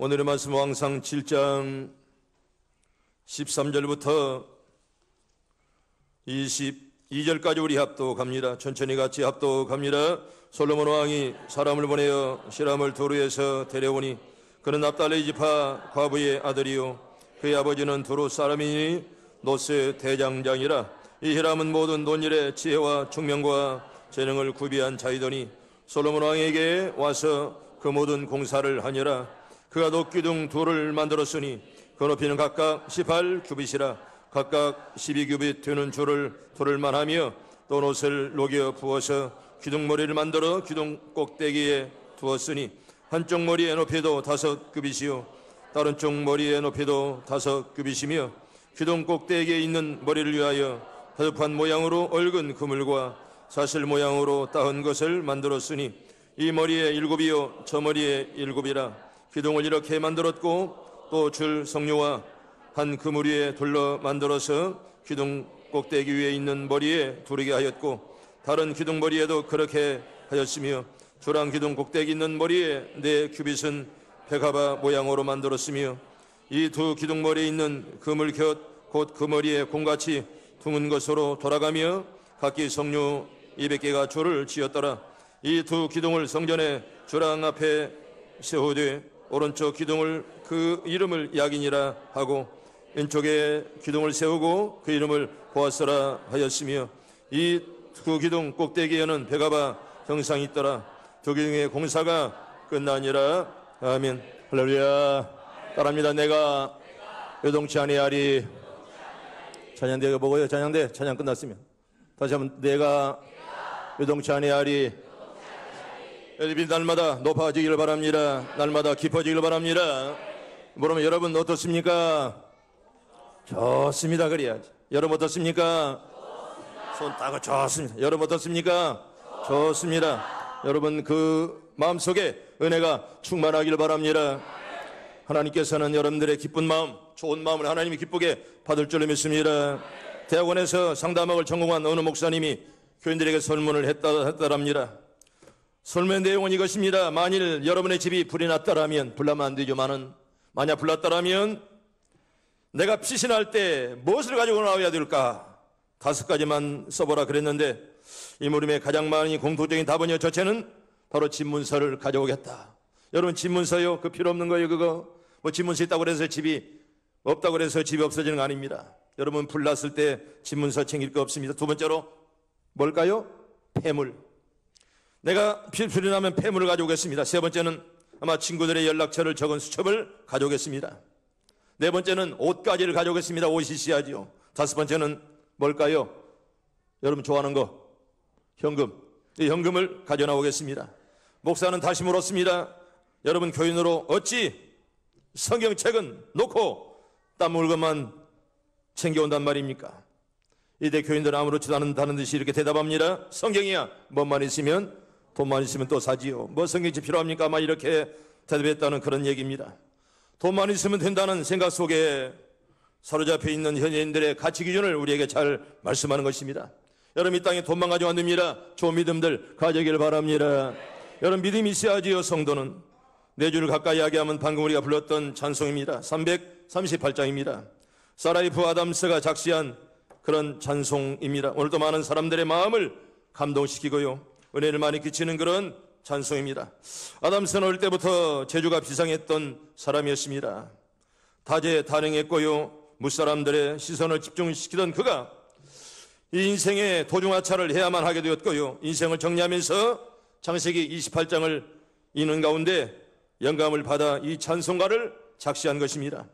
오늘의 말씀 왕상 7장 13절부터 22절까지 우리 합독합니다. 천천히 같이 합독합니다. 솔로몬 왕이 사람을 보내어 시람을 도루에서 데려오니 그는 납달리 지파 과부의 아들이요 그의 아버지는 도루 사람이니 노스 대장장이라. 이 히람은 모든 논일의 지혜와 총명과 재능을 구비한 자이더니 솔로몬 왕에게 와서 그 모든 공사를 하니라. 그가 녹기둥 둘을 만들었으니 그 높이는 각각 18규빗이라. 각각 12규빗 되는 줄을 두를만 하며 또 옷을 녹여 부어서 기둥머리를 만들어 기둥 꼭대기에 두었으니 한쪽 머리의 높이도 5규빗이요 다른 쪽 머리의 높이도 5규빗이며 기둥 꼭대기에 있는 머리를 위하여 화두판 모양으로 얽은 그물과 사슬 모양으로 따은 것을 만들었으니 이 머리에 7이요 저 머리에 7이라. 기둥을 이렇게 만들었고 또 줄 성류와 한 그물 위에 둘러 만들어서 기둥 꼭대기 위에 있는 머리에 두르게 하였고 다른 기둥 머리에도 그렇게 하였으며 주랑 기둥 꼭대기 있는 머리에 4규빗은 백합화 모양으로 만들었으며 이 두 기둥 머리에 있는 그물 곁 곧 그 머리에 공같이 둥은 것으로 돌아가며 각기 성류 200개가 줄을 지었더라. 이 두 기둥을 성전의 주랑 앞에 세우되 오른쪽 기둥을 그 이름을 야긴이라 하고 왼쪽에 기둥을 세우고 그 이름을 보아스라 하였으며 이 두 기둥 꼭대기에는 백합화 형상이 있더라. 두 기둥의 공사가 끝나니라. 아멘. 할렐루야. 따라합니다. 내가 요동치 아니하리. 찬양대가 보고요. 찬양대 찬양 끝났으면 다시 한번 내가 요동치 아니하리. 엘리빈 날마다 높아지기를 바랍니다. 날마다 깊어지기를 바랍니다. 그러면 여러분 어떻습니까? 좋습니다. 그래야지. 여러분 어떻습니까? 손 따고 좋습니다. 여러분 어떻습니까? 좋습니다. 여러분 그 마음속에 은혜가 충만하기를 바랍니다. 하나님께서는 여러분들의 기쁜 마음, 좋은 마음을 하나님이 기쁘게 받을 줄로 믿습니다. 대학원에서 상담학을 전공한 어느 목사님이 교인들에게 설문을 했다랍니다. 설문의 내용은 이것입니다. 만일 여러분의 집이 불이 났다라면, 불나면 안 되지만은 만약 불났다라면 내가 피신할 때 무엇을 가지고 나와야 될까? 5가지만 써보라 그랬는데 이 물음에 가장 많이 공통적인 답은요, 저체는 바로 집문서를 가져오겠다. 여러분 집문서요? 그 필요 없는 거예요. 그거 뭐 집문서 있다고 그래서 집이 없다고 그래서 집이 없어지는 거 아닙니다. 여러분 불났을 때 집문서 챙길 거 없습니다. 두 번째로 뭘까요? 폐물. 내가 필요이 나면 폐물을 가져오겠습니다. 세 번째는 아마 친구들의 연락처를 적은 수첩을 가져오겠습니다. 네 번째는 옷가지를 가져오겠습니다. 옷이 있어야지요. 다섯 번째는 뭘까요? 여러분 좋아하는 거 현금. 이 현금을 가져나오겠습니다. 목사는 다시 물었습니다. 여러분 교인으로 어찌 성경책은 놓고 딴 물건만 챙겨온단 말입니까? 이때 교인들은 아무렇지도 않다는 듯이 이렇게 대답합니다. 성경이야. 뭐만 있으면 돈만 있으면 또 사지요. 뭐 성경책 필요합니까? 아마 이렇게 대답했다는 그런 얘기입니다. 돈만 있으면 된다는 생각 속에 사로잡혀 있는 현대인들의 가치 기준을 우리에게 잘 말씀하는 것입니다. 여러분 이 땅에 돈만 가지고 안 됩니다. 좋은 믿음들 가져기를 바랍니다. 여러분 믿음이 있어야지요. 성도는 내 주를 가까이 하게 하면 방금 우리가 불렀던 찬송입니다. 338장입니다. 사라이프 아담스가 작시한 그런 찬송입니다. 오늘도 많은 사람들의 마음을 감동시키고요, 은혜를 많이 끼치는 그런 찬송입니다. 아담스는 어릴 때부터 재주가 비상했던 사람이었습니다. 다재다능했고요, 무사람들의 시선을 집중시키던 그가 이 인생의 도중하차를 해야만 하게 되었고요, 인생을 정리하면서 창세기 28장을 읽는 가운데 영감을 받아 이 찬송가를 작시한 것입니다.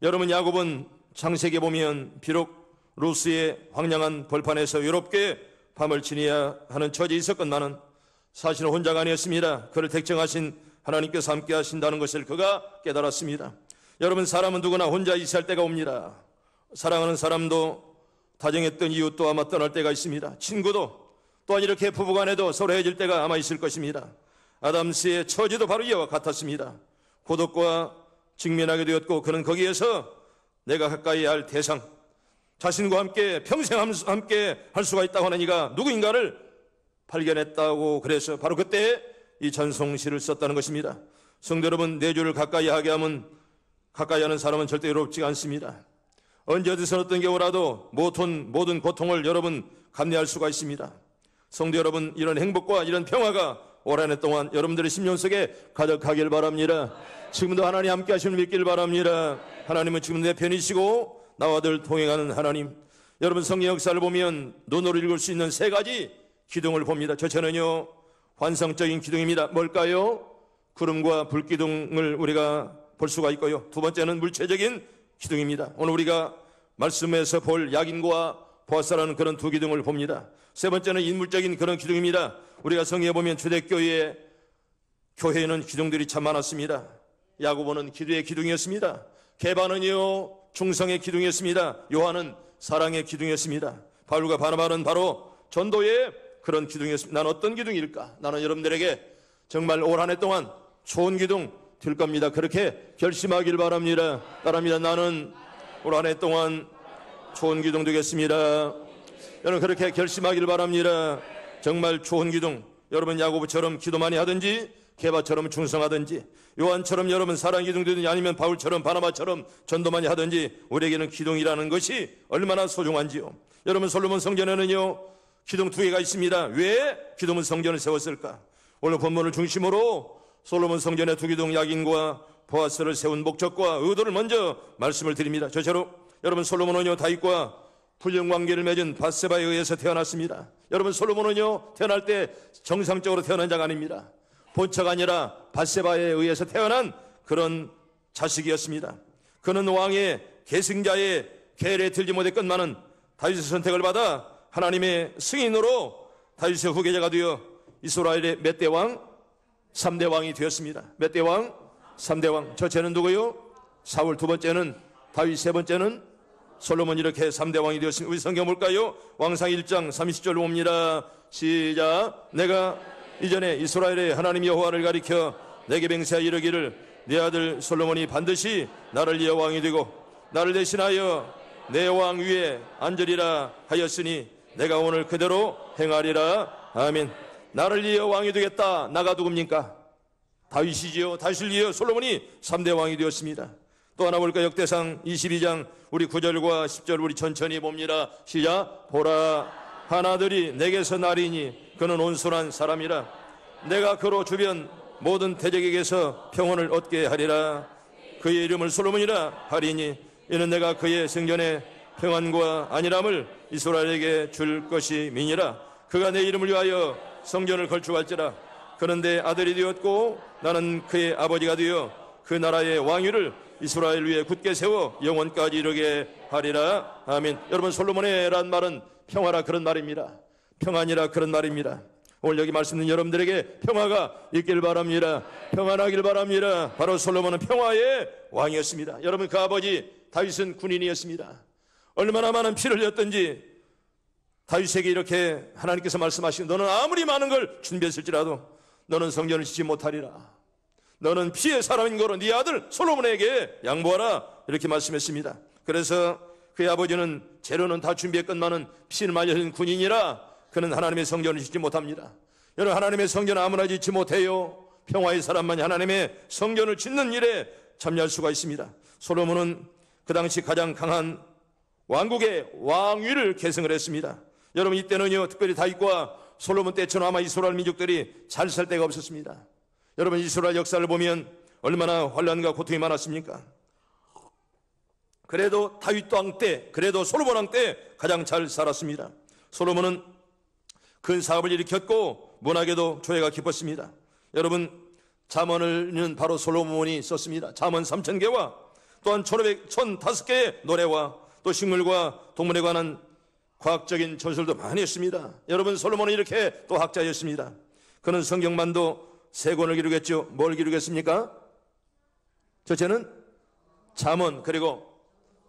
여러분 야곱은 창세기에 보면 비록 루스의 황량한 벌판에서 외롭게 밤을 지내야 하는 처지에 있었건만은 사실은 혼자가 아니었습니다. 그를 택정하신 하나님께서 함께 하신다는 것을 그가 깨달았습니다. 여러분 사람은 누구나 혼자 있어야 할 때가 옵니다. 사랑하는 사람도 다정했던 이웃도 아마 떠날 때가 있습니다. 친구도 또한 이렇게 부부간에도 서로 헤어질 때가 아마 있을 것입니다. 아담스의 처지도 바로 이와 같았습니다. 고독과 직면하게 되었고 그는 거기에서 내가 가까이 할 대상, 자신과 함께 평생 함께 할 수가 있다고 하는 이가 누구인가를 발견했다고, 그래서 바로 그때 이 찬송시를 썼다는 것입니다. 성도 여러분, 내 주를 가까이 하게 하면 가까이 하는 사람은 절대 외롭지가 않습니다. 언제 어디서 어떤 경우라도 모든 고통을 여러분 감내할 수가 있습니다. 성도 여러분, 이런 행복과 이런 평화가 올 한 해 동안 여러분들의 심령 속에 가득하길 바랍니다. 지금도 하나님 함께 하시는 믿길 바랍니다. 하나님은 지금 내 편이시고 나와 늘 동행하는 하나님. 여러분, 성경 역사를 보면 눈으로 읽을 수 있는 세 가지 기둥을 봅니다. 첫째는요, 환상적인 기둥입니다. 뭘까요? 구름과 불 기둥을 우리가 볼 수가 있고요. 두 번째는 물체적인 기둥입니다. 오늘 우리가 말씀에서 볼 약인과 보아스라는 그런 두 기둥을 봅니다. 세 번째는 인물적인 그런 기둥입니다. 우리가 성경에 보면 초대교회에는 기둥들이 참 많았습니다. 야고보는 기도의 기둥이었습니다. 게바는요, 충성의 기둥이었습니다. 요한은 사랑의 기둥이었습니다. 바울과 바나바는 바로 전도의 그런 기둥이었습니다. 나는 어떤 기둥일까? 나는 여러분들에게 정말 올 한 해 동안 좋은 기둥 될 겁니다. 그렇게 결심하길 바랍니다. 따라합니다. 나는 올 한 해 동안 좋은 기둥 되겠습니다. 여러분, 그렇게 결심하길 바랍니다. 정말 좋은 기둥. 여러분, 야고보처럼 기도 많이 하든지, 게바처럼 충성하든지, 요한처럼 여러분 사랑 기둥 되든지, 아니면 바울처럼 바나바처럼 전도 많이 하든지, 우리에게는 기둥이라는 것이 얼마나 소중한지요. 여러분, 솔로몬 성전에는요, 기둥 두 개가 있습니다. 왜 기둥은 성전을 세웠을까? 오늘 본문을 중심으로 솔로몬 성전의 두 기둥 야긴과 보아스를 세운 목적과 의도를 먼저 말씀을 드립니다. 저처럼 여러분, 솔로몬은요, 다윗과 불륜관계를 맺은 밧세바에 의해서 태어났습니다. 여러분, 솔로몬은요, 태어날 때 정상적으로 태어난 자가 아닙니다. 본처가 아니라 밧세바에 의해서 태어난 그런 자식이었습니다. 그는 왕의 계승자의 계례에 들지 못해 끝나는 다윗의 선택을 받아 하나님의 승인으로 다윗의 후계자가 되어 이스라엘의 몇 대 왕? 3대 왕이 되었습니다. 몇 대 왕? 3대 왕. 첫째는 누구요? 사울. 두 번째는 다윗. 세 번째는 솔로몬. 이렇게 3대 왕이 되었습니다. 우리 성경 볼까요? 왕상 1장 30절 봅니다. 시작. 내가 이전에 이스라엘의 하나님 여호와를 가리켜 내게 맹세하여 이르기를 내 아들 솔로몬이 반드시 나를 이어 왕이 되고 나를 대신하여 내 왕 위에 앉으리라 하였으니 내가 오늘 그대로 행하리라. 아멘. 나를 이어 왕이 되겠다. 나가 누굽니까? 다윗이지요. 다윗을 이어 솔로몬이 3대 왕이 되었습니다. 또 하나 볼까? 역대상 22장 우리 9절과 10절 우리 천천히 봅니다. 시작. 보라, 한 아들이 내게서 나리니 그는 온순한 사람이라. 내가 그로 주변 모든 대적에게서 평온을 얻게 하리라. 그의 이름을 솔로몬이라 하리니 이는 내가 그의 성전에 평안과 안일함을 이스라엘에게 줄 것임이니라. 그가 내 이름을 위하여 성전을 건축할지라. 그는 내 아들이 되었고 나는 그의 아버지가 되어 그 나라의 왕위를 이스라엘 위에 굳게 세워 영원까지 이르게 하리라. 아멘. 여러분, 솔로몬의란 말은 평화라 그런 말입니다. 평안이라 그런 말입니다. 오늘 여기 말씀 듣는 여러분들에게 평화가 있길 바랍니다. 평안하길 바랍니다. 바로 솔로몬은 평화의 왕이었습니다. 여러분, 그 아버지 다윗은 군인이었습니다. 얼마나 많은 피를 흘렸던지 다윗에게 이렇게 하나님께서 말씀하시고 너는 아무리 많은 걸 준비했을지라도 너는 성전을 짓지 못하리라. 너는 피의 사람인 거로 네 아들 솔로몬에게 양보하라. 이렇게 말씀했습니다. 그래서 그의 아버지는 재료는 다 준비했건만은 피를 많이 흘린 군인이라 그는 하나님의 성전을 짓지 못합니다. 여러분, 하나님의 성전은 아무나 짓지 못해요. 평화의 사람만이 하나님의 성전을 짓는 일에 참여할 수가 있습니다. 솔로몬은 그 당시 가장 강한 왕국의 왕위를 계승을 했습니다. 여러분, 이때는요, 특별히 다윗과 솔로몬 때처럼 아마 이스라엘 민족들이 잘 살 데가 없었습니다. 여러분, 이스라엘 역사를 보면 얼마나 환난과 고통이 많았습니까? 그래도 다윗 왕 때, 그래도 솔로몬 왕 때 가장 잘 살았습니다. 솔로몬은 큰 사업을 일으켰고 문학에도 조예가 깊었습니다. 여러분, 잠언은 바로 솔로몬이 썼습니다. 잠언 3000개와 또한 1005개의 노래와 또 식물과 동물에 관한 과학적인 전설도 많이 했습니다. 여러분, 솔로몬은 이렇게 또 학자였습니다. 그는 성경만도 3권을 기록했죠. 뭘 기록했습니까? 첫째는 잠언, 그리고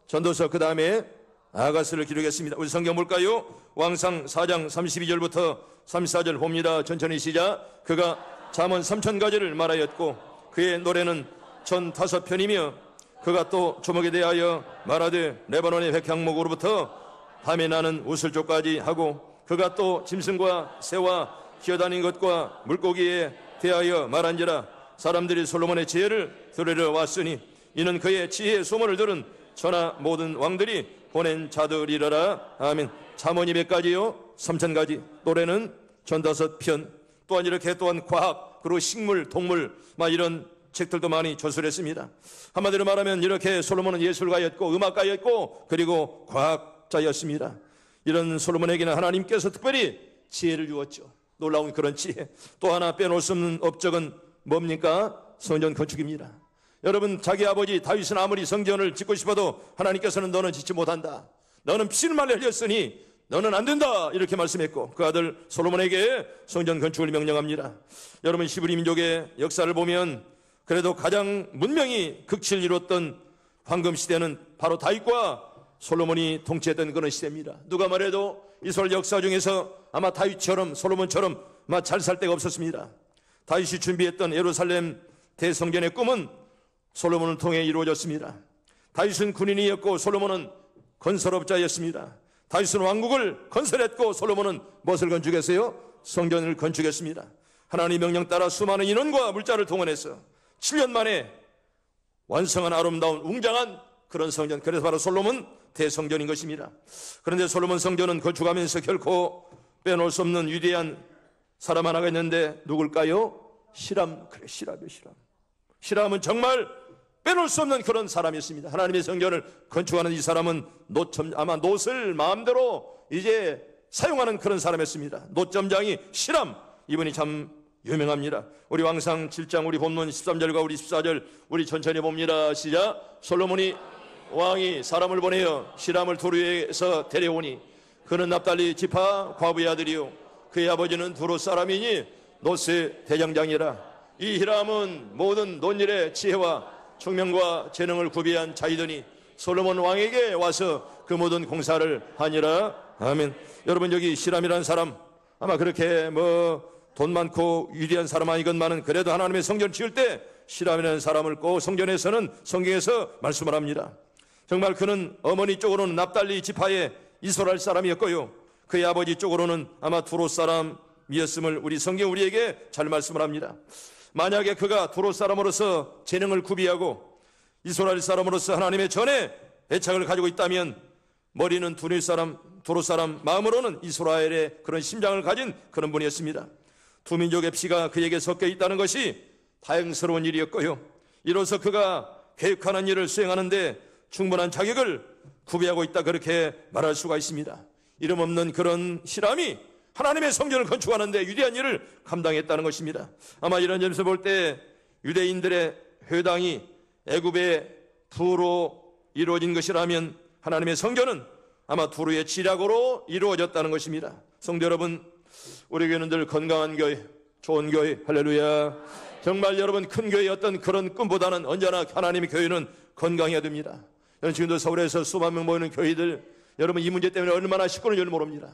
전도서, 그 다음에 아가스를 기록했습니다. 우리 성경 볼까요? 왕상 4장 32절부터 34절 봅니다. 천천히 시작. 그가 잠언 3000가지를 말하였고 그의 노래는 1005편이며 그가 또 조목에 대하여 말하되 레바논의 백향목으로부터 밤에 나는 우슬조까지 하고 그가 또 짐승과 새와 기어다닌 것과 물고기에 대하여 말한지라. 사람들이 솔로몬의 지혜를 들으러 왔으니 이는 그의 지혜의 소문을 들은 전하 모든 왕들이 보낸 자들이라라. 아멘. 잠언 200가지요 3000가지, 노래는 15편, 또한 이렇게 또한 과학 그리고 식물, 동물 이런 책들도 많이 저술했습니다. 한마디로 말하면 이렇게 솔로몬은 예술가였고 음악가였고 그리고 과학자였습니다. 이런 솔로몬에게는 하나님께서 특별히 지혜를 주었죠. 놀라운 그런 지혜. 또 하나 빼놓을 수 없는 업적은 뭡니까? 성전 건축입니다. 여러분, 자기 아버지 다윗은 아무리 성전을 짓고 싶어도 하나님께서는 너는 짓지 못한다, 너는 피를 흘렸으니 너는 안 된다, 이렇게 말씀했고 그 아들 솔로몬에게 성전 건축을 명령합니다. 여러분, 히브리 민족의 역사를 보면 그래도 가장 문명이 극치를 이뤘던 황금 시대는 바로 다윗과 솔로몬이 통치했던 그런 시대입니다. 누가 말해도 이스라엘 역사 중에서 아마 다윗처럼 솔로몬처럼 잘 살 데가 없었습니다. 다윗이 준비했던 예루살렘 대성전의 꿈은 솔로몬을 통해 이루어졌습니다. 다윗은 군인이었고 솔로몬은 건설업자였습니다. 다윗은 왕국을 건설했고 솔로몬은 무엇을 건축했어요? 성전을 건축했습니다. 하나님의 명령 따라 수많은 인원과 물자를 동원해서 7년 만에 완성한 아름다운 웅장한 그런 성전, 그래서 바로 솔로몬 대성전인 것입니다. 그런데 솔로몬 성전은 건축하면서 결코 빼놓을 수 없는 위대한 사람 하나가 있는데 누굴까요? 히람. 그래, 히람이요, 히람. 히람은 정말 빼놓을 수 없는 그런 사람이었습니다. 하나님의 성전을 건축하는 이 사람은 아마 놋을 마음대로 이제 사용하는 그런 사람이었습니다. 놋점장이 히람, 이분이 참 유명합니다. 우리 왕상 7장 우리 본문 13절과 우리 14절 우리 천천히 봅니다. 시작. 솔로몬이 왕이 사람을 보내어 히람을 두루에서 데려오니 그는 납달리 지파 과부의 아들이요 그의 아버지는 두루 사람이니 놋의 대장장이라. 이 히람은 모든 논일의 지혜와 총명과 재능을 구비한 자이더니 솔로몬 왕에게 와서 그 모든 공사를 하니라. 아멘. 여러분, 여기 히람이라는 사람 아마 그렇게 돈 많고 위대한 사람 아니건만은 그래도 하나님의 성전 지을 때 히람이라는 사람을 꼭 성전에서는 성경에서 말씀을 합니다. 정말 그는 어머니 쪽으로는 납달리 지파의 이스라엘 사람이었고요, 그의 아버지 쪽으로는 아마 두로 사람이었음을 우리 성경 우리에게 잘 말씀을 합니다. 만약에 그가 두로 사람으로서 재능을 구비하고 이스라엘 사람으로서 하나님의 전에 애착을 가지고 있다면 머리는 두로 사람, 마음으로는 이스라엘의 그런 심장을 가진 그런 분이었습니다. 두 민족의 피가 그에게 섞여 있다는 것이 다행스러운 일이었고요, 이로써 그가 계획하는 일을 수행하는데 충분한 자격을 구비하고 있다, 그렇게 말할 수가 있습니다. 이름 없는 그런 히람이 하나님의 성전을 건축하는데 위대한 일을 감당했다는 것입니다. 아마 이런 점에서 볼 때 유대인들의 회당이 애굽의 부로 이루어진 것이라면 하나님의 성전은 아마 두루의 지략으로 이루어졌다는 것입니다. 성도 여러분, 우리 교회는 늘 건강한 교회, 좋은 교회, 할렐루야. 정말 여러분, 큰 교회의 어떤 그런 꿈보다는 언제나 하나님의 교회는 건강해야 됩니다. 저는 지금도 서울에서 수만 명 모이는 교회들, 여러분 이 문제 때문에 얼마나 시끄러운지 모릅니다.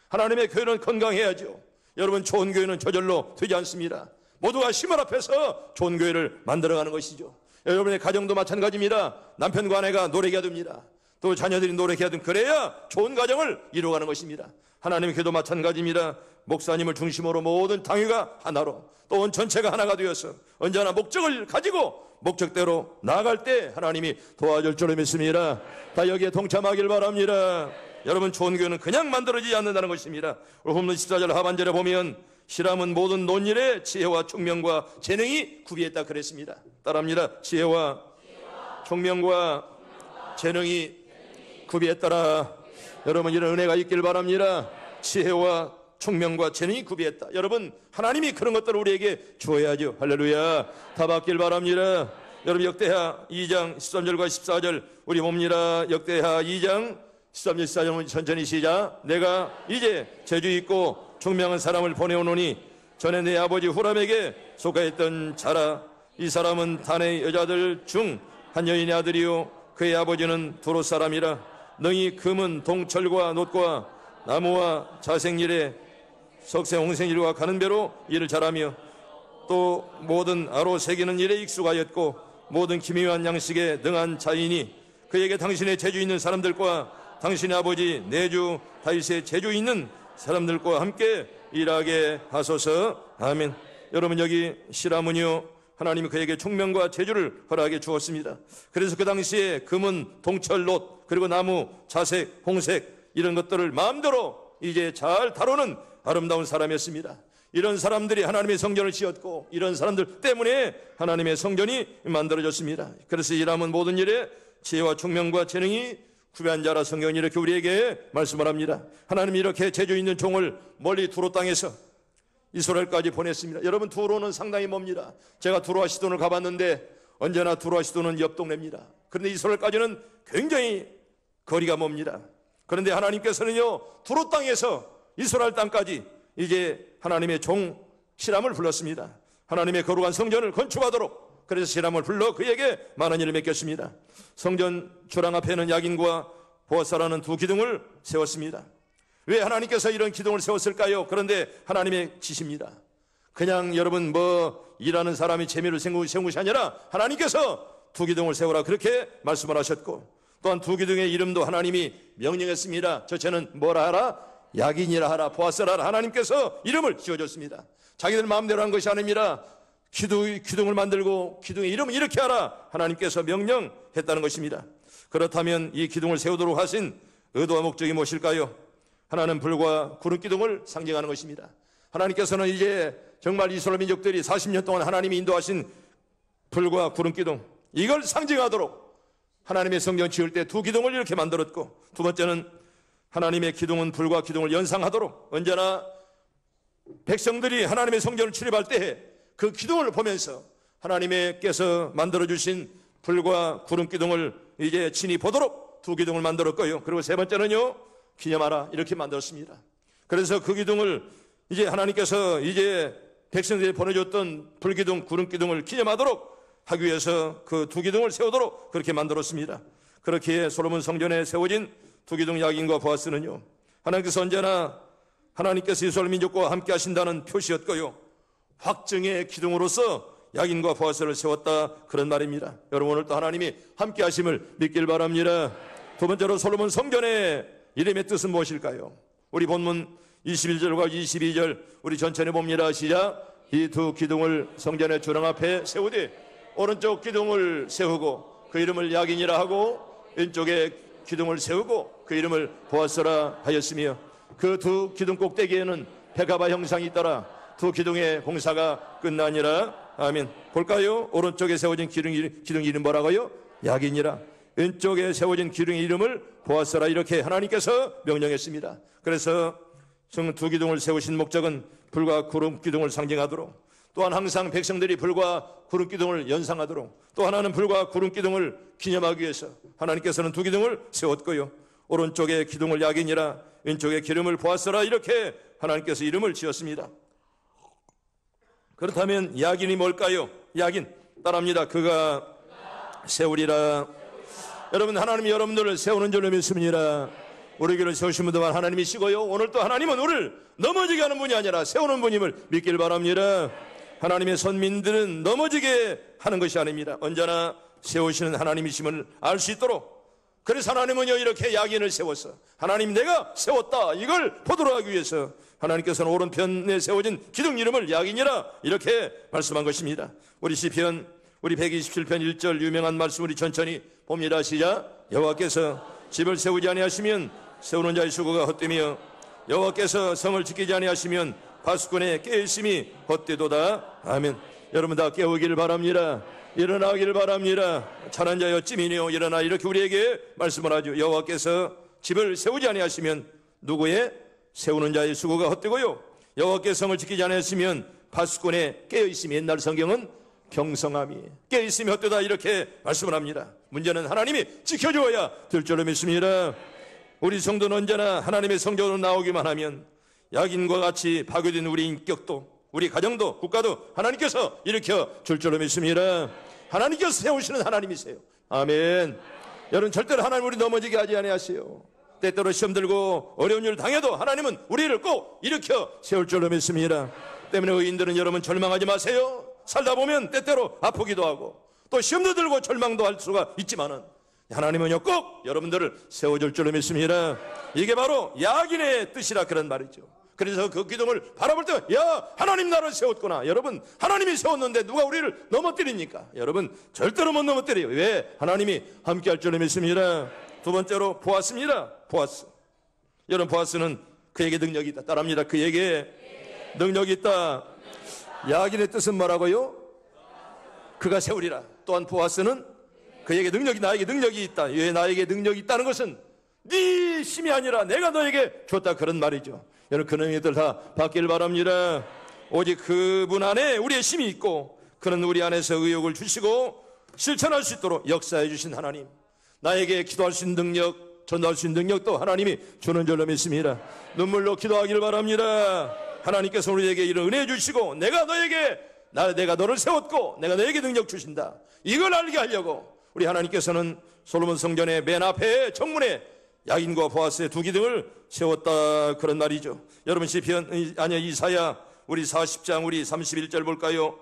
하나님의 교회는 건강해야죠. 여러분, 좋은 교회는 저절로 되지 않습니다. 모두가 힘을 합해서 좋은 교회를 만들어가는 것이죠. 여러분의 가정도 마찬가지입니다. 남편과 아내가 노력해야 됩니다. 또 자녀들이 노력해야 됩니다. 그래야 좋은 가정을 이루어가는 것입니다. 하나님의 교회도 마찬가지입니다. 목사님을 중심으로 모든 당회가 하나로, 또 온 전체가 하나가 되어서 언제나 목적을 가지고 목적대로 나아갈 때 하나님이 도와줄 줄을 믿습니다. 다 여기에 동참하길 바랍니다. 여러분, 좋은 교회는 그냥 만들어지지 않는다는 것입니다. 우리 본문 14절 하반절에 보면 히람은 모든 논일의 지혜와 총명과 재능이 구비했다 그랬습니다. 따라합니다. 지혜와 총명과 재능이 구비했더라. 여러분, 이런 은혜가 있길 바랍니다. 지혜와 총명과 재능이 구비했다. 여러분, 하나님이 그런 것들을 우리에게 주어야죠. 할렐루야. 다 받길 바랍니다. 여러분, 역대하 2장 13절과 14절 우리 봅니다. 역대하 2장 13절 14절 천천히 시작. 내가 이제 재주 있고 총명한 사람을 보내오노니 전에 내 아버지 후람에게 속하였던 자라. 이 사람은 단의 여자들 중 한 여인의 아들이요 그의 아버지는 두로 사람이라. 너희 금은 동철과 놋과 나무와 자생일에 석생 홍생일과 가는 배로 일을 잘하며 또 모든 아로 새기는 일에 익숙하였고 모든 기묘한 양식에 능한 자이니 그에게 당신의 재주 있는 사람들과 당신의 아버지 내주 다윗의 재주 있는 사람들과 함께 일하게 하소서. 아멘. 여러분, 여기 히람은요 하나님이 그에게 총명과 재주를 허락해 주었습니다. 그래서 그 당시에 금은 동철, 롯, 그리고 나무, 자색, 홍색 이런 것들을 마음대로 이제 잘 다루는 아름다운 사람이었습니다. 이런 사람들이 하나님의 성전을 지었고 이런 사람들 때문에 하나님의 성전이 만들어졌습니다. 그래서 일하면 모든 일에 지혜와 총명과 재능이 구비한 자라 성경이 이렇게 우리에게 말씀을 합니다. 하나님이 이렇게 재주 있는 종을 멀리 두로 땅에서 이스라엘까지 보냈습니다. 여러분, 두로는 상당히 멉니다. 제가 두로와 시돈을 가봤는데 언제나 두로와 시돈은 옆 동네입니다. 그런데 이스라엘까지는 굉장히 거리가 멉니다. 그런데 하나님께서는요, 두로 땅에서 이스라엘 땅까지 이제 하나님의 종 시람을 불렀습니다. 하나님의 거룩한 성전을 건축하도록. 그래서 시람을 불러 그에게 많은 일을 맡겼습니다. 성전 주랑 앞에는 야긴과 보아스라는 두 기둥을 세웠습니다. 왜 하나님께서 이런 기둥을 세웠을까요? 그런데 하나님의 지시입니다. 그냥 여러분 일하는 사람이 재미를 세운 것이 아니라 하나님께서 두 기둥을 세우라 그렇게 말씀을 하셨고, 또한 두 기둥의 이름도 하나님이 명령했습니다. 저체는 뭐라 하라? 야긴이라 하라, 보아스라 하라. 하나님께서 이름을 지어줬습니다. 자기들 마음대로 한 것이 아닙니다. 기둥을 만들고 기둥의 이름을 이렇게 하라, 하나님께서 명령했다는 것입니다. 그렇다면 이 기둥을 세우도록 하신 의도와 목적이 무엇일까요? 하나는 불과 구름 기둥을 상징하는 것입니다. 하나님께서는 이제 정말 이스라엘 민족들이 40년 동안 하나님이 인도하신 불과 구름 기둥, 이걸 상징하도록 하나님의 성전 지을 때 두 기둥을 이렇게 만들었고, 두 번째는 하나님의 기둥은 불과 기둥을 연상하도록 언제나 백성들이 하나님의 성전을 출입할 때 그 기둥을 보면서 하나님께서 만들어주신 불과 구름 기둥을 이제 친히 보도록 두 기둥을 만들었고요. 그리고 세 번째는요, 기념하라 이렇게 만들었습니다. 그래서 그 기둥을 이제 하나님께서 이제 백성들이 보내줬던 불기둥, 구름 기둥을 기념하도록 하기 위해서 그 두 기둥을 세우도록 그렇게 만들었습니다. 그렇게 솔로몬 성전에 세워진 두 기둥 야긴과 보아스는요, 하나님께서 언제나 하나님께서 이스라엘 민족과 함께 하신다는 표시였고요, 확증의 기둥으로서 야긴과 보아스를 세웠다, 그런 말입니다. 여러분, 오늘 또 하나님이 함께 하심을 믿길 바랍니다. 두 번째로 솔로몬 성전의 이름의 뜻은 무엇일까요? 우리 본문 21절과 22절 우리 전체에 봅니다. 시작. 이 두 기둥을 성전의 주랑 앞에 세우되 오른쪽 기둥을 세우고 그 이름을 야긴이라 하고 왼쪽에 기둥을 세우고 그 이름을 보아스라 하였으며, 그 두 기둥 꼭대기에는 백합화 형상이 있더라. 두 기둥의 공사가 끝나니라. 아멘. 볼까요? 오른쪽에 세워진 기둥 이름 뭐라고요? 야긴이라. 왼쪽에 세워진 기둥의 이름을 보아스라, 이렇게 하나님께서 명령했습니다. 그래서 두 기둥을 세우신 목적은 불과 구름 기둥을 상징하도록, 또한 항상 백성들이 불과 구름 기둥을 연상하도록, 또 하나는 불과 구름 기둥을 기념하기 위해서 하나님께서는 두 기둥을 세웠고요, 오른쪽에 기둥을 야긴이라, 왼쪽에 기름을 보아스라, 이렇게 하나님께서 이름을 지었습니다. 그렇다면 야긴이 뭘까요? 야긴, 따라합니다. 그가 세우리라. 여러분, 하나님이 여러분들을 세우는 줄로 믿습니다. 우리 교회를 세우신 분들만 하나님이시고요, 오늘 또 하나님은 우리를 넘어지게 하는 분이 아니라 세우는 분임을 믿길 바랍니다. 하나님의 선민들은 넘어지게 하는 것이 아닙니다. 언제나 세우시는 하나님이심을 알 수 있도록, 그래서 하나님은요, 이렇게 야긴을 세워서 하나님 내가 세웠다 이걸 보도록 하기 위해서 하나님께서는 오른편에 세워진 기둥 이름을 야긴이라 이렇게 말씀한 것입니다. 우리 시편 우리 127편 1절 유명한 말씀 우리 천천히 봅니다. 시작. 여호와께서 집을 세우지 아니하시면 세우는 자의 수고가 헛되며 여호와께서 성을 지키지 아니하시면 파수꾼의 깨어있음이 헛되도다. 아멘. 여러분 다 깨우기를 바랍니다. 일어나기를 바랍니다. 찬한 자여 찌미니요 일어나, 이렇게 우리에게 말씀을 하죠. 여호와께서 집을 세우지 아니하시면 누구의? 세우는 자의 수고가 헛되고요, 여호와께서 성을 지키지 아니하시면 파수꾼의 깨어있음이, 옛날 성경은 경성함이, 깨어있음이 헛되다, 이렇게 말씀을 합니다. 문제는 하나님이 지켜주어야 될 줄로 믿습니다. 우리 성도는 언제나 하나님의 성전으로 나오기만 하면 야긴과 같이 파괴된 우리 인격도, 우리 가정도, 국가도 하나님께서 일으켜 줄 줄로 믿습니다. 하나님께서 세우시는 하나님이세요. 아멘. 여러분, 절대로 하나님 우리 넘어지게 하지 아니하세요. 때때로 시험 들고 어려운 일을 당해도 하나님은 우리를 꼭 일으켜 세울 줄로 믿습니다. 때문에 의인들은 여러분 절망하지 마세요. 살다 보면 때때로 아프기도 하고 또 시험도 들고 절망도 할 수가 있지만은 하나님은요 꼭 여러분들을 세워줄 줄로 믿습니다. 이게 바로 야긴의 뜻이라 그런 말이죠. 그래서 그 기둥을 바라볼 때, 야, 하나님 나를 세웠구나. 여러분, 하나님이 세웠는데 누가 우리를 넘어뜨립니까? 여러분, 절대로 못 넘어뜨려요. 왜? 하나님이 함께 할 줄을 믿습니다. 두 번째로 보아스입니다. 보아스. 여러분, 보아스는 그에게 능력이 있다. 따라합니다. 그에게 능력이 있다. 야긴의 뜻은 뭐라고요? 그가 세우리라. 또한 보아스는 그에게 능력이, 나에게 능력이 있다. 왜 나에게 능력이 있다는 것은 네 힘이 아니라 내가 너에게 줬다, 그런 말이죠. 여러분, 그런 의미들 다 받길 바랍니다. 오직 그분 안에 우리의 힘이 있고, 그는 우리 안에서 의욕을 주시고 실천할 수 있도록 역사해 주신 하나님, 나에게 기도할 수 있는 능력, 전도할 수 있는 능력도 하나님이 주는 줄로 믿습니다. 눈물로 기도하길 바랍니다. 하나님께서 우리에게 이런 은혜 주시고, 내가 너를 세웠고 내가 너에게 능력 주신다, 이걸 알게 하려고 우리 하나님께서는 솔로몬 성전의 맨 앞에 정문에 야긴과 보아스의 두 기둥을 세웠다, 그런 말이죠. 여러분, 이사야 우리 40장 우리 31절 볼까요?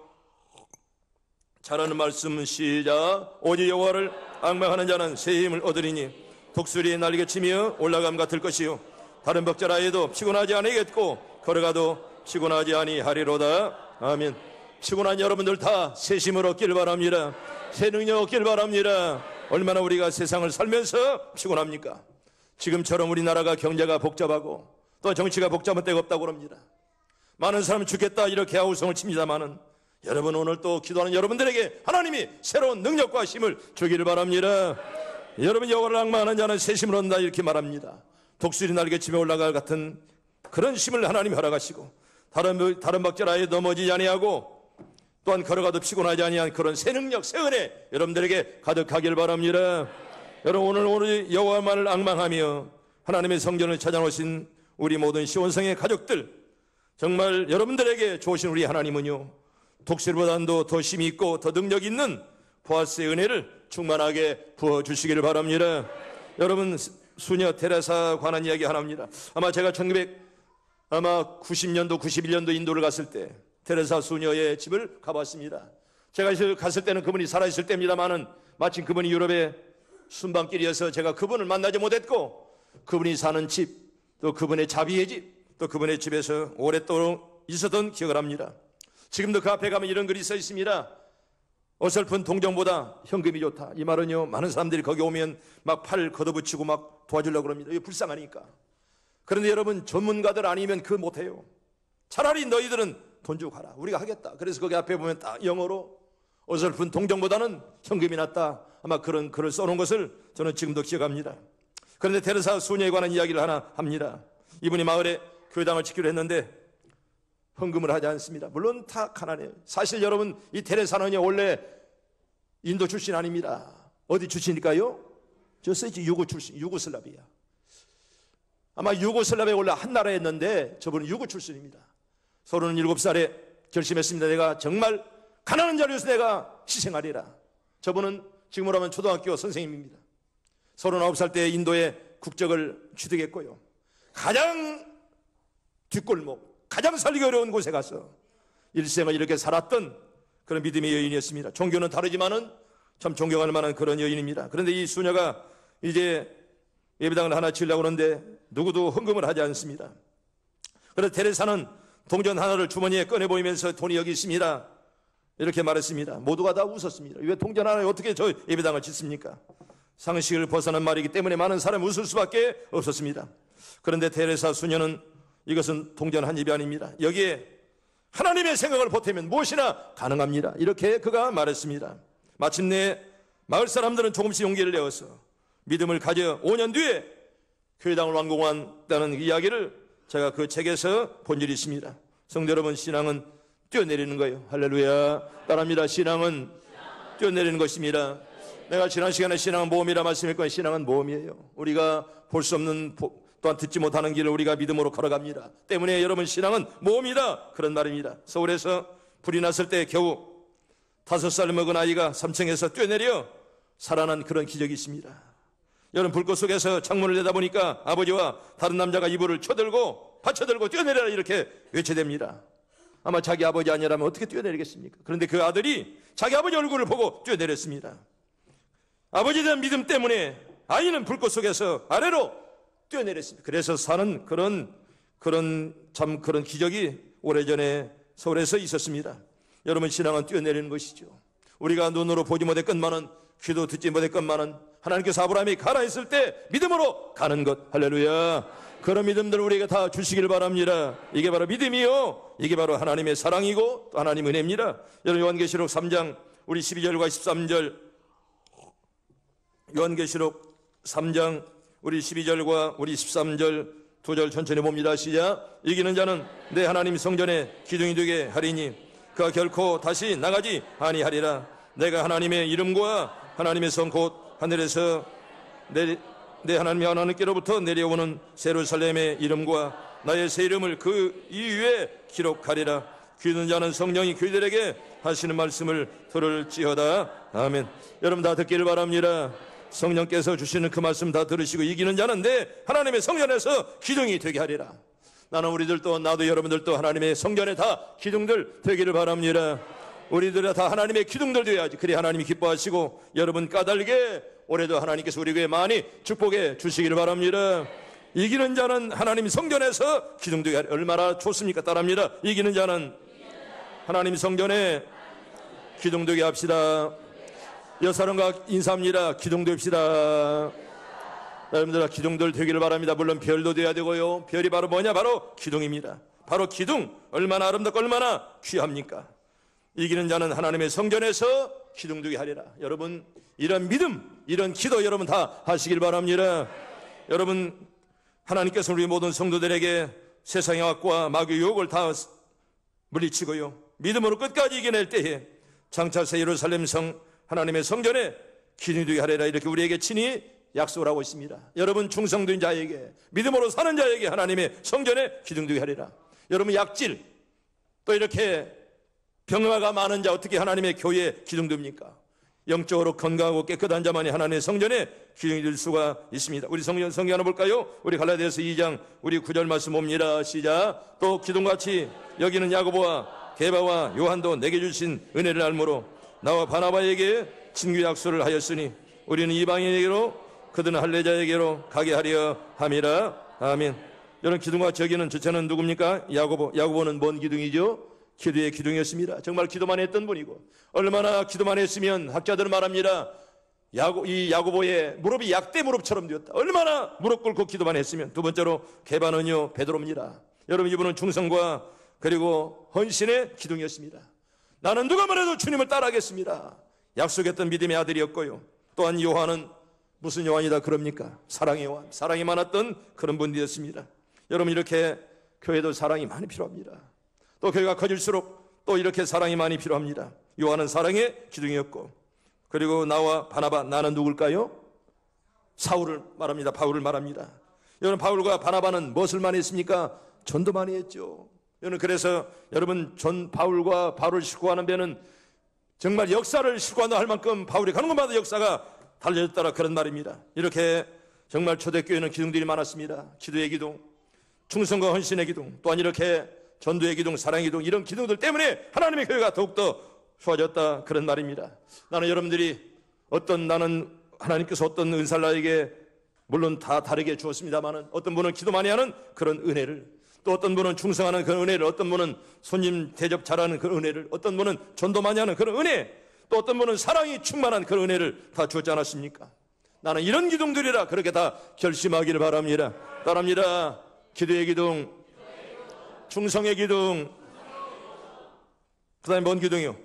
잘하는 말씀 시작. 오직 여호와를 앙망하는 자는 새 힘을 얻으리니 독수리의 날개치며 올라감 같을 것이요 다른 벅자라에도 피곤하지 아니겠고 걸어가도 피곤하지 아니하리로다. 아멘. 피곤한 여러분들 다 새 힘을 얻길 바랍니다. 새 능력 얻길 바랍니다. 얼마나 우리가 세상을 살면서 피곤합니까? 지금처럼 우리나라가 경제가 복잡하고 또 정치가 복잡한 데가 없다고 합니다. 많은 사람이 죽겠다 이렇게 아우성을 칩니다마는, 여러분, 오늘 또 기도하는 여러분들에게 하나님이 새로운 능력과 힘을 주기를 바랍니다. 여러분, 여호와를 앙망하는 자는 새 힘을 얻는다 이렇게 말합니다. 독수리 날개치며 올라갈 같은 그런 힘을 하나님이 허락하시고, 다른 박자라에 넘어지지 아니하고 또한 걸어가도 피곤하지 아니한 그런 새 능력, 새 은혜 여러분들에게 가득하길 바랍니다. 여러분, 오늘 여호와만을 앙망하며 하나님의 성전을 찾아오신 우리 모든 시온성의 가족들, 정말 여러분들에게 주신 우리 하나님은요, 독수리보다도 더 힘이 있고 더 능력 있는 보아스의 은혜를 충만하게 부어주시기를 바랍니다. 여러분, 수녀 테레사 관한 이야기 하나 합니다. 아마 제가 90년도 91년도 인도를 갔을 때 테레사 수녀의 집을 가봤습니다. 제가 갔을 때는 그분이 살아있을 때입니다마는 마침 그분이 유럽에 순방길이어서 제가 그분을 만나지 못했고, 그분이 사는 집, 또 그분의 자비의 집, 또 그분의 집에서 오랫도록 있었던 기억을 합니다. 지금도 그 앞에 가면 이런 글이 써 있습니다. 어설픈 동정보다 현금이 좋다. 이 말은요, 많은 사람들이 거기 오면 막 팔 걷어붙이고 막 도와주려고 합니다. 이게 불쌍하니까. 그런데 여러분, 전문가들 아니면 그거 못해요. 차라리 너희들은 돈 주고 가라, 우리가 하겠다. 그래서 거기 앞에 보면 딱 영어로 어설픈 동정보다는 현금이 낫다, 아마 그런 글을 써놓은 것을 저는 지금도 기억합니다. 그런데 테레사 수녀에 관한 이야기를 하나 합니다. 이분이 마을에 교회당을 짓기로 했는데 헌금을 하지 않습니다. 물론 다 가난해요. 사실 여러분, 이 테레사는요, 원래 인도 출신 아닙니다. 어디 출신일까요? 저 써있지, 유고 출신, 유고슬라비아. 아마 유고슬라비아 원래 한 나라였는데 저분은 유고 출신입니다. 37살에 결심했습니다. 내가 정말 가난한 자리에서 내가 희생하리라. 저분은 지금으로 하면 초등학교 선생님입니다. 39살 때 인도의 국적을 취득했고요, 가장 뒷골목, 가장 살기 어려운 곳에 가서 일생을 이렇게 살았던 그런 믿음의 여인이었습니다. 종교는 다르지만은 참 존경할 만한 그런 여인입니다. 그런데 이 수녀가 이제 예배당을 하나 지으려고 하는데 누구도 헌금을 하지 않습니다. 그래서 테레사는 동전 하나를 주머니에 꺼내 보이면서 돈이 여기 있습니다 이렇게 말했습니다. 모두가 다 웃었습니다. 왜 동전 하나에 어떻게 저 예배당을 짓습니까? 상식을 벗어난 말이기 때문에 많은 사람이 웃을 수밖에 없었습니다. 그런데 테레사 수녀는 이것은 동전 한 입이 아닙니다. 여기에 하나님의 생각을 보태면 무엇이나 가능합니다, 이렇게 그가 말했습니다. 마침내 마을 사람들은 조금씩 용기를 내어서 믿음을 가져 5년 뒤에 교회당을 완공한다는 이야기를 제가 그 책에서 본 일이 있습니다. 성도 여러분, 신앙은 뛰어내리는 거예요. 할렐루야. 따라합니다. 신앙은 뛰어내리는 것입니다. 내가 지난 시간에 신앙은 모험이라 말씀했고, 신앙은 모험이에요. 우리가 볼 수 없는, 또한 듣지 못하는 길을 우리가 믿음으로 걸어갑니다. 때문에 여러분, 신앙은 모험이다, 그런 말입니다. 서울에서 불이 났을 때 겨우 5살 먹은 아이가 3층에서 뛰어내려 살아난 그런 기적이 있습니다. 여러분, 불꽃 속에서 창문을 내다보니까 아버지와 다른 남자가 이불을 쳐들고 받쳐들고 뛰어내려라 이렇게 외쳐댑니다. 아마 자기 아버지 아니라면 어떻게 뛰어내리겠습니까? 그런데 그 아들이 자기 아버지 얼굴을 보고 뛰어내렸습니다. 아버지에 대한 믿음 때문에 아이는 불꽃 속에서 아래로 뛰어내렸습니다. 그래서 사는 그런 그런 기적이 오래전에 서울에서 있었습니다. 여러분, 신앙은 뛰어내리는 것이죠. 우리가 눈으로 보지 못했건만은, 귀도 듣지 못했건만은 하나님께서 아브라함이 가라 했을 때 믿음으로 가는 것. 할렐루야. 그런 믿음들 우리에게 다 주시길 바랍니다. 이게 바로 믿음이요, 이게 바로 하나님의 사랑이고 또 하나님의 은혜입니다. 여러분, 요한계시록 3장 우리 12절과 13절, 요한계시록 3장 우리 12절과 우리 13절 두 절 천천히 봅니다. 시작. 이기는 자는 내 하나님 성전에 기둥이 되게 하리니 그가 결코 다시 나가지 아니하리라. 내가 하나님의 이름과 하나님의 성 곧 하늘에서 내 하나님께로부터 내려오는 예루살렘의 이름과 나의 새 이름을 그 이위에 기록하리라. 귀 있는 자는 성령이 그들에게 하시는 말씀을 들을지어다. 아멘. 여러분 다 듣기를 바랍니다. 성령께서 주시는 그 말씀 다 들으시고 이기는 자는 내 하나님의 성전에서 기둥이 되게 하리라. 나는 우리들도, 나도 여러분들도 하나님의 성전에 다 기둥들 되기를 바랍니다. 우리들은 다 하나님의 기둥들 되어야지. 그래 하나님이 기뻐하시고 여러분 까닭에 올해도 하나님께서 우리 교회 많이 축복해 주시기를 바랍니다. 이기는 자는 하나님 성전에서 기둥 되게 하리라. 얼마나 좋습니까? 따라합니다. 이기는 자는 하나님 성전에 기둥 되게 합시다. 여사람과 인사합니다. 기둥 됩시다. 여러분들 기둥들 되기를 바랍니다. 물론 별도 돼야 되고요. 별이 바로 뭐냐? 바로 기둥입니다. 바로 기둥. 얼마나 아름답고 얼마나 귀합니까? 이기는 자는 하나님의 성전에서 기둥 되게 하리라. 여러분 이런 믿음, 이런 기도 여러분 다 하시길 바랍니다. 여러분 하나님께서 우리 모든 성도들에게 세상의 악과 마귀의 유혹을 다 물리치고요, 믿음으로 끝까지 이겨낼 때에 장차 새 예루살렘 성 하나님의 성전에 기둥이 되게 하리라. 이렇게 우리에게 친히 약속을 하고 있습니다. 여러분 충성된 자에게, 믿음으로 사는 자에게 하나님의 성전에 기둥 되게 하리라. 여러분 약질, 또 이렇게 병화가 많은 자 어떻게 하나님의 교회에 기둥 됩니까? 영적으로 건강하고 깨끗한 자만이 하나님의 성전에 기둥이 될 수가 있습니다. 우리 성경 하나 볼까요? 우리 갈라디아서 2장 우리 9절 말씀 봅니다. 시작. 또 기둥같이 여기는 야고보와 게바와 요한도 내게 주신 은혜를 알므로 나와 바나바에게 친구 약속을 하였으니 우리는 이방인에게로 그들은 할례자에게로 가게 하려 함이라. 아멘. 여러분 기둥같이 여기는 저는 누굽니까? 야고보는 뭔 기둥이죠? 기도의 기둥이었습니다. 정말 기도만 했던 분이고, 얼마나 기도만 했으면 학자들은 말합니다. 이 야고보의 무릎이 약대 무릎처럼 되었다. 얼마나 무릎 꿇고 기도만 했으면. 두 번째로 게바는요 베드로입니다. 여러분 이분은 충성과 그리고 헌신의 기둥이었습니다. 나는 누가 말해도 주님을 따라하겠습니다. 약속했던 믿음의 아들이었고요. 또한 요한은 무슨 요한이다 그럽니까? 사랑의 요한, 사랑이 많았던 그런 분이었습니다. 여러분 이렇게 교회도 사랑이 많이 필요합니다. 또 교회가 커질수록 또 이렇게 사랑이 많이 필요합니다. 요한은 사랑의 기둥이었고, 그리고 나와 바나바, 나는 누굴까요? 사울을 말합니다. 바울을 말합니다. 여러분 바울과 바나바는 무엇을 많이 했습니까? 전도 많이 했죠. 여러분 그래서 여러분 바울과 바울을 싣고가는 데는 정말 역사를 싣고간다 할 만큼 바울이 가는 곳마다 역사가 달려졌다라 그런 말입니다. 이렇게 정말 초대교회는 기둥들이 많았습니다. 기도의 기둥, 충성과 헌신의 기둥, 또한 이렇게 전도의 기둥, 사랑의 기둥, 이런 기둥들 때문에 하나님의 교회가 더욱더 좋아졌다 그런 말입니다. 나는 여러분들이 나는 하나님께서 어떤 은사를 나에게 물론 다 다르게 주었습니다만, 어떤 분은 기도 많이 하는 그런 은혜를, 또 어떤 분은 충성하는 그런 은혜를, 어떤 분은 손님 대접 잘하는 그런 은혜를, 어떤 분은 전도 많이 하는 그런 은혜, 또 어떤 분은 사랑이 충만한 그런 은혜를 다 주었지 않았습니까? 나는 이런 기둥들이라 그렇게 다 결심하기를 바랍니다. 따라합니다. 기도의 기둥, 충성의 기둥, 그 다음에 뭔 기둥이요?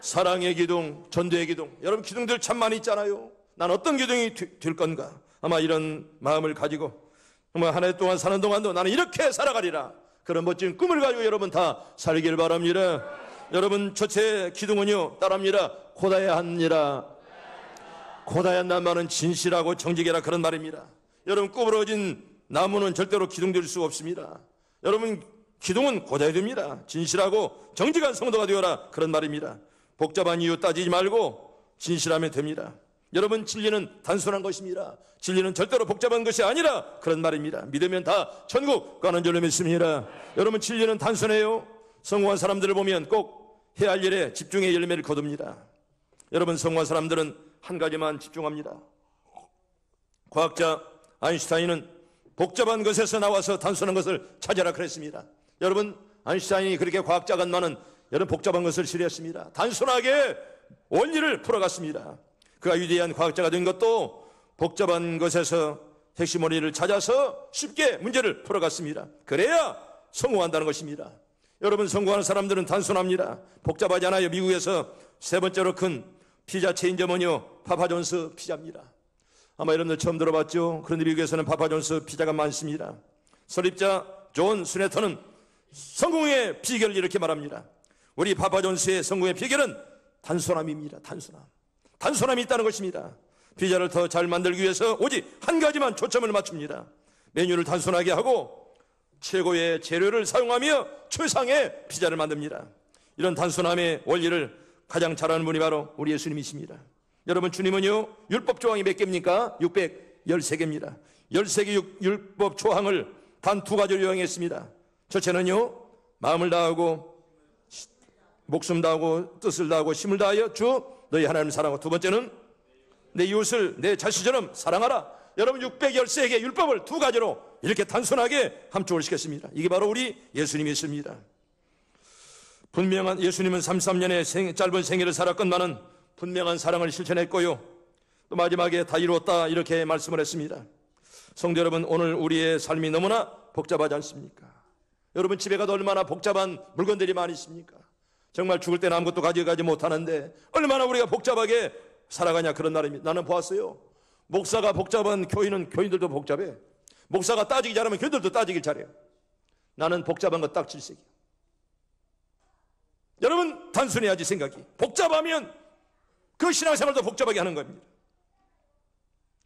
사랑의 기둥, 전도의 기둥. 여러분 기둥들 참 많이 있잖아요. 난 어떤 기둥이 될 건가? 아마 이런 마음을 가지고 정말 한 해 동안 사는 동안도 나는 이렇게 살아가리라, 그런 멋진 꿈을 가지고 여러분 다 살기를 바랍니다. 여러분 첫째 기둥은요, 따라합니다. 고다야 하니라. 고다야 한다는 말은 진실하고 정직해라 그런 말입니다. 여러분 구부러진 나무는 절대로 기둥될 수 없습니다. 여러분 기둥은 고다야 됩니다. 진실하고 정직한 성도가 되어라 그런 말입니다. 복잡한 이유 따지지 말고 진실하면 됩니다. 여러분 진리는 단순한 것입니다. 진리는 절대로 복잡한 것이 아니라 그런 말입니다. 믿으면 다 천국 가는 줄로 믿습니다. 여러분 진리는 단순해요. 성공한 사람들을 보면 꼭 해야 할 일에 집중의 열매를 거둡니다. 여러분 성공한 사람들은 한 가지만 집중합니다. 과학자 아인슈타인은 복잡한 것에서 나와서 단순한 것을 찾아라 그랬습니다. 여러분, 아인슈타인이 그렇게 과학자건만은 여러분 복잡한 것을 싫어했습니다. 단순하게 원리를 풀어갔습니다. 그가 위대한 과학자가 된 것도 복잡한 것에서 핵심 원리를 찾아서 쉽게 문제를 풀어갔습니다. 그래야 성공한다는 것입니다. 여러분, 성공하는 사람들은 단순합니다. 복잡하지 않아요. 미국에서 세 번째로 큰 피자 체인점은요, 파파존스 피자입니다. 아마 여러분들 처음 들어봤죠? 그런데 미국에서는 파파존스 피자가 많습니다. 설립자 존 스네터는 성공의 비결을 이렇게 말합니다. 우리 파파존스의 성공의 비결은 단순함입니다. 단순함이 있다는 것입니다. 피자를 더 잘 만들기 위해서 오직 한 가지만 초점을 맞춥니다. 메뉴를 단순하게 하고 최고의 재료를 사용하며 최상의 피자를 만듭니다. 이런 단순함의 원리를 가장 잘하는 분이 바로 우리 예수님이십니다. 여러분, 주님은요, 율법 조항이 몇 개입니까? 613개입니다. 13개 율법 조항을 단 두 가지로 요행했습니다. 첫째는요, 마음을 다하고 목숨 다하고 뜻을 다하고 힘을 다하여 주 너희 하나님을 사랑하고, 두 번째는 내 이웃을 내 자신처럼 사랑하라. 여러분, 613개 율법을 두 가지로 이렇게 단순하게 함축을 시켰습니다. 이게 바로 우리 예수님이십니다. 분명한 예수님은 33년의 짧은 생애를 살았건만은 분명한 사랑을 실천했고요, 또 마지막에 다 이루었다 이렇게 말씀을 했습니다. 성도 여러분, 오늘 우리의 삶이 너무나 복잡하지 않습니까? 여러분, 집에 가도 얼마나 복잡한 물건들이 많이 있습니까? 정말 죽을 때는 아무것도 가져가지 못하는데 얼마나 우리가 복잡하게 살아가냐, 그런 날입니다. 나는 보았어요. 목사가 복잡한 교인은 교인들도 복잡해. 목사가 따지기 잘하면 교인들도 따지길 잘해요. 나는 복잡한 거 딱 7색이야. 여러분, 단순해야지 생각이. 복잡하면 그 신앙생활도 복잡하게 하는 겁니다.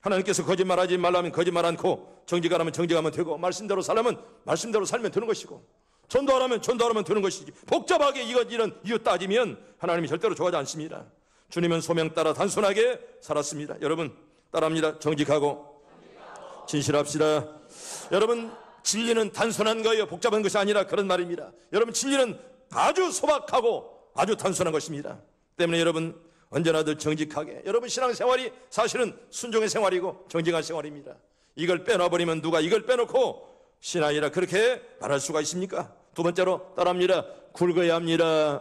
하나님께서 거짓말하지 말라면 거짓말 않고 정직하라면 정직하면 되고, 말씀대로 살려면 말씀대로 살면 되는 것이고, 전도하라면 전도하라면 되는 것이지, 복잡하게 이거 따지면 하나님이 절대로 좋아하지 않습니다. 주님은 소명 따라 단순하게 살았습니다. 여러분, 따라합니다. 정직하고 진실합시다. 여러분, 진리는 단순한 거예요. 복잡한 것이 아니라 그런 말입니다. 여러분, 진리는 아주 소박하고 아주 단순한 것입니다. 때문에 여러분, 언제나 늘 정직하게, 여러분 신앙생활이 사실은 순종의 생활이고 정직한 생활입니다. 이걸 빼놔버리면 누가 이걸 빼놓고 신앙이라 그렇게 말할 수가 있습니까? 두 번째로 따라합니다. 굵어야 합니다.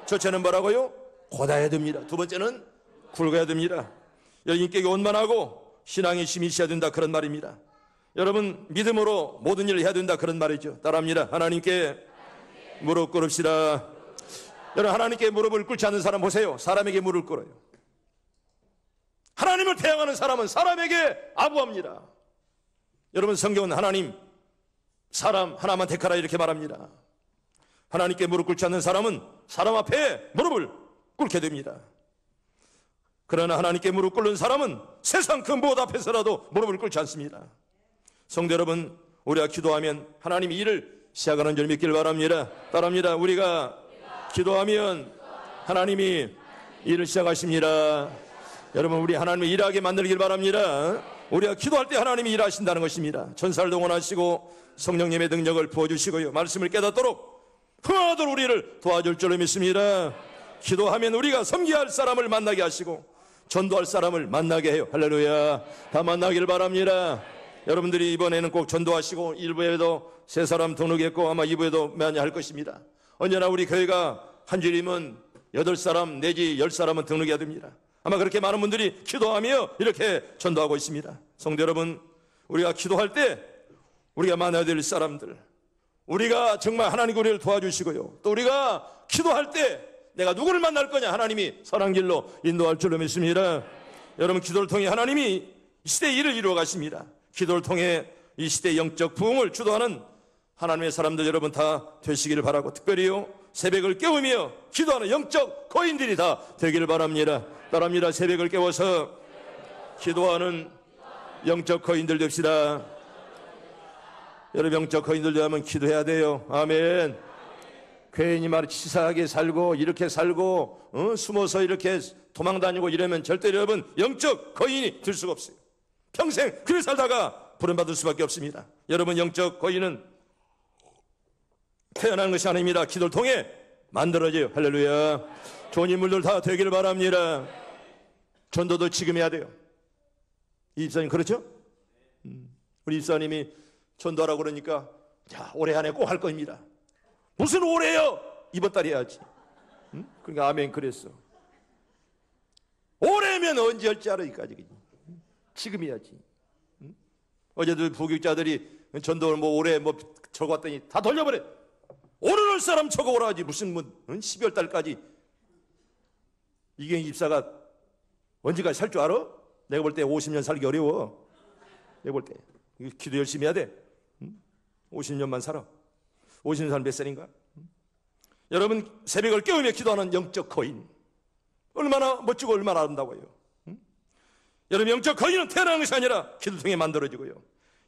첫째는 뭐라고요? 고다해야 됩니다. 두 번째는 굵어야 됩니다. 인격이 원만하고 신앙의 힘이 있어야 된다, 그런 말입니다. 여러분, 믿음으로 모든 일을 해야 된다, 그런 말이죠. 따라합니다. 하나님께 무릎 꿇읍시다. 여러분, 하나님께 무릎을 꿇지 않는 사람 보세요. 사람에게 무릎을 꿇어요. 하나님을 대항하는 사람은 사람에게 아부합니다. 여러분, 성경은 하나님, 사람 하나만 택하라 이렇게 말합니다. 하나님께 무릎 꿇지 않는 사람은 사람 앞에 무릎을 꿇게 됩니다. 그러나 하나님께 무릎 꿇는 사람은 세상 그 무엇 앞에서라도 무릎을 꿇지 않습니다. 성도 여러분, 우리가 기도하면 하나님이 일을 시작하는 줄 믿길 바랍니다. 따라합니다. 우리가 기도하면 하나님이 일을 시작하십니다. 여러분, 우리 하나님이 일하게 만들길 바랍니다. 우리가 기도할 때 하나님이 일하신다는 것입니다. 천사를 동원하시고 성령님의 능력을 부어주시고요, 말씀을 깨닫도록 흥하도록 우리를 도와줄 줄로 믿습니다. 기도하면 우리가 섬겨야 할 사람을 만나게 하시고 전도할 사람을 만나게 해요. 할렐루야. 다 만나길 바랍니다. 여러분들이 이번에는 꼭 전도하시고 1부에도 3사람 등록했고 아마 2부에도 많이 할 것입니다. 언제나 우리 교회가 한 주일이면 8사람 내지 10사람은 등록해야 됩니다. 아마 그렇게 많은 분들이 기도하며 이렇게 전도하고 있습니다. 성도 여러분, 우리가 기도할 때 우리가 만나야 될 사람들, 우리가 정말 하나님 우리를 도와주시고요, 또 우리가 기도할 때 내가 누구를 만날 거냐, 하나님이 선한 길로 인도할 줄로 믿습니다. 여러분, 기도를 통해 하나님이 이 시대의 일을 이루어 가십니다. 기도를 통해 이 시대의 영적 부흥을 주도하는 하나님의 사람들 여러분 다 되시기를 바라고, 특별히요 새벽을 깨우며 기도하는 영적 거인들이 다 되기를 바랍니다. 따라합니다. 새벽을 깨워서 기도하는 영적 거인들 됩시다. 여러분, 영적 거인들 되면 기도해야 돼요. 아멘. 괜히 말 치사하게 살고 이렇게 살고 숨어서 이렇게 도망다니고 이러면 절대 여러분 영적 거인이 될 수가 없어요. 평생 그래 살다가 부름받을 수밖에 없습니다. 여러분, 영적 거인은 태어나는 것이 아닙니다. 기도를 통해 만들어져요. 할렐루야. 좋은 인물들 다 되기를 바랍니다. 전도도 지금 해야 돼요. 이 집사님 그렇죠? 우리 집사님이 전도하라고 그러니까 자, 올해 안에 꼭 할 겁니다. 무슨 올해요? 이번 달에 해야지. 응? 그러니까 아멘 그랬어. 올해면 언제 할지 알아 이까지. 지금 해야지. 응? 어제도 부교육자들이 전도를 뭐 올해 뭐 적어왔더니 다 돌려버려. 오늘 사람 적어오라 하지 무슨 뭐 12월 달까지. 이경희 집사가 언제까지 살 줄 알아? 내가 볼 때 50년 살기 어려워. 내가 볼 때 기도 열심히 해야 돼. 50년만 살아. 50년 살면 몇 살인가? 여러분 새벽을 깨우며 기도하는 영적 거인 얼마나 멋지고 얼마나 아름다워요. 여러분 영적 거인은 태어나는 것이 아니라 기도 통해 만들어지고요.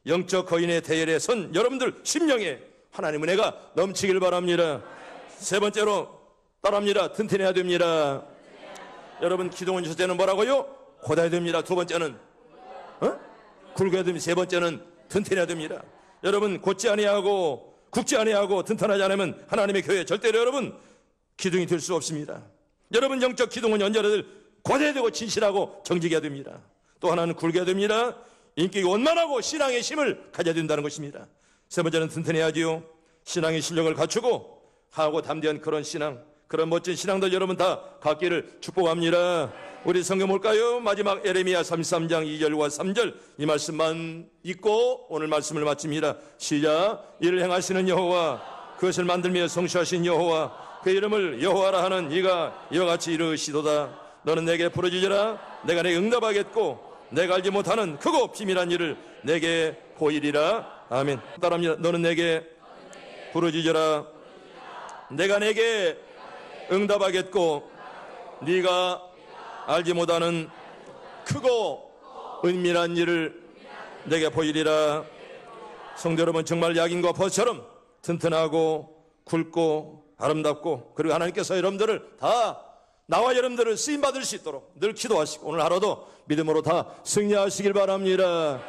영적 거인의 대열에 선 여러분들 심령에 하나님 은혜가 넘치길 바랍니다. 세 번째로 따라합니다. 튼튼해야 됩니다. 여러분 기도원 주실 때는 뭐라고요? 고다야 됩니다. 두 번째는 굵어야 됩니다. 세 번째는 튼튼해야 됩니다. 여러분 곧지 아니하고 굳지 아니하고 튼튼하지 않으면 하나님의 교회 절대로 여러분 기둥이 될 수 없습니다. 여러분 영적 기둥은 연결을 고대해야 되고 진실하고 정직해야 됩니다. 또 하나는 굵어야 됩니다. 인격이 원만하고 신앙의 힘을 가져야 된다는 것입니다. 세 번째는 튼튼해야지요. 신앙의 실력을 갖추고 하고 담대한 그런 신앙, 그런 멋진 신앙들 여러분 다 갖기를 축복합니다. 우리 성경 볼까요? 마지막 예레미야 33장 2절과 3절 이 말씀만 읽고 오늘 말씀을 마칩니다. 시작. 이를 행하시는 여호와 그것을 만들며 성취하신 여호와 그 이름을 여호와라 하는 이가 이와 같이 이르시도다. 너는 내게 부르짖으라. 내가 내게 응답하겠고 내가 알지 못하는 크고 비밀한 일을 내게 보이리라. 아멘. 따라합니다. 너는 내게 부르짖으라. 내가 내게 응답하겠고 네가 알지 못하는 크고 은밀한 일을 내게 보이리라. 성도 여러분 정말 약인과 버처럼 튼튼하고 굵고 아름답고 그리고 하나님께서 여러분들을 다 나와 여러분들을 쓰임받을 수 있도록 늘 기도하시고 오늘 하루도 믿음으로 다 승리하시길 바랍니다.